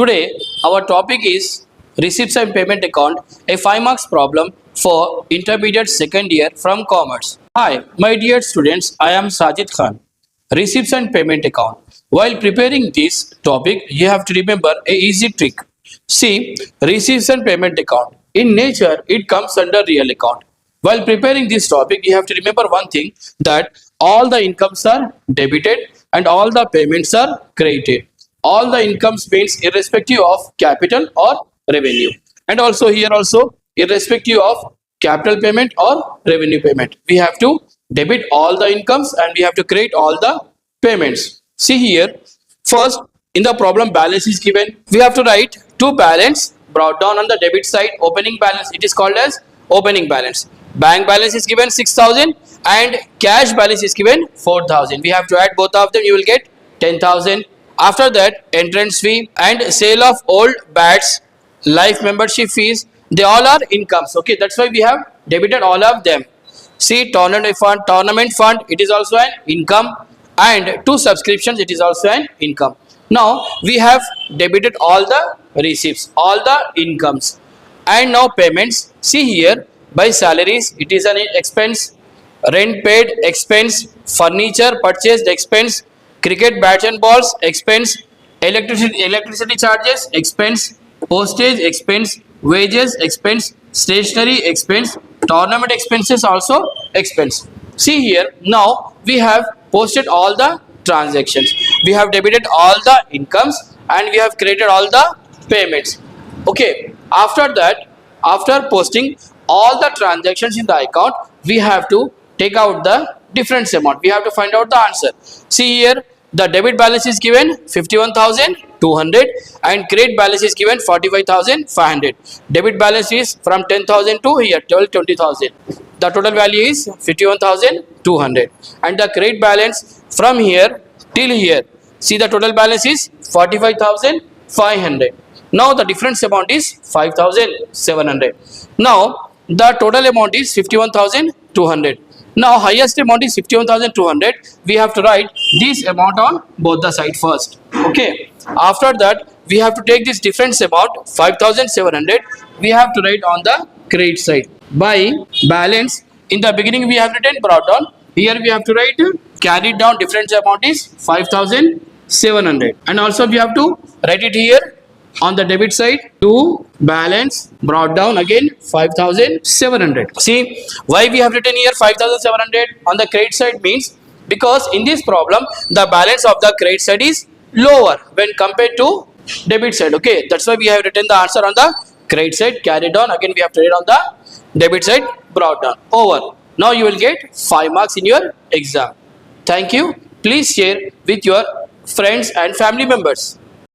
Today, our topic is Receipts and Payment Account, a 5 marks problem for intermediate second year from Commerce. Hi, my dear students, I am Sajid Khan. Receipts and Payment Account. While preparing this topic, you have to remember a easy trick. See, Receipts and Payment Account. In nature, it comes under real account. While preparing this topic, you have to remember one thing, that all the incomes are debited and all the payments are credited. All the incomes means irrespective of capital or revenue. And also here also irrespective of capital payment or revenue payment. We have to debit all the incomes and we have to credit all the payments. See here, first in the problem balance is given. We have to write to balance brought down on the debit side. Opening balance, it is called as opening balance. Bank balance is given 6,000 and cash balance is given 4,000. We have to add both of them, you will get 10,000. After that, entrance fee and sale of old bats, life membership fees, they all are incomes. Okay, that's why we have debited all of them. See, tournament fund, it is also an income, and to subscriptions, it is also an income. Now we have debited all the receipts, all the incomes, and now payments. See here, by salaries, it is an expense, rent paid expense, furniture purchased expense, cricket bats and balls expense, electricity charges expense, postage expense, wages expense, stationery expense, tournament expenses also expense. See here, now we have posted all the transactions. We have debited all the incomes and we have credited all the payments. Okay, after that, after posting all the transactions in the account, we have to take out the difference amount. We have to find out the answer. See here, the debit balance is given 51,200 and credit balance is given 45,500. Debit balance is from 10,000 to here 20,000. The total value is 51,200 and the credit balance from here till here. See, the total balance is 45,500. Now the difference amount is 5,700. Now the total amount is 51,200. Now highest amount is 51,200. We have to write this amount on both the side first. Okay. After that, we have to take this difference amount 5,700. We have to write on the credit side. By balance, in the beginning we have written brought down. Here we have to write carried down, difference amount is 5,700. And also we have to write it here on the debit side to balance brought down again 5,700. See, why we have written here 5,700 on the credit side means because in this problem the balance of the credit side is lower when compared to debit side. Okay, that's why we have written the answer on the credit side carried on. Again we have to write on the debit side brought down. Over. Now you will get 5 marks in your exam. Thank you. Please share with your friends and family members.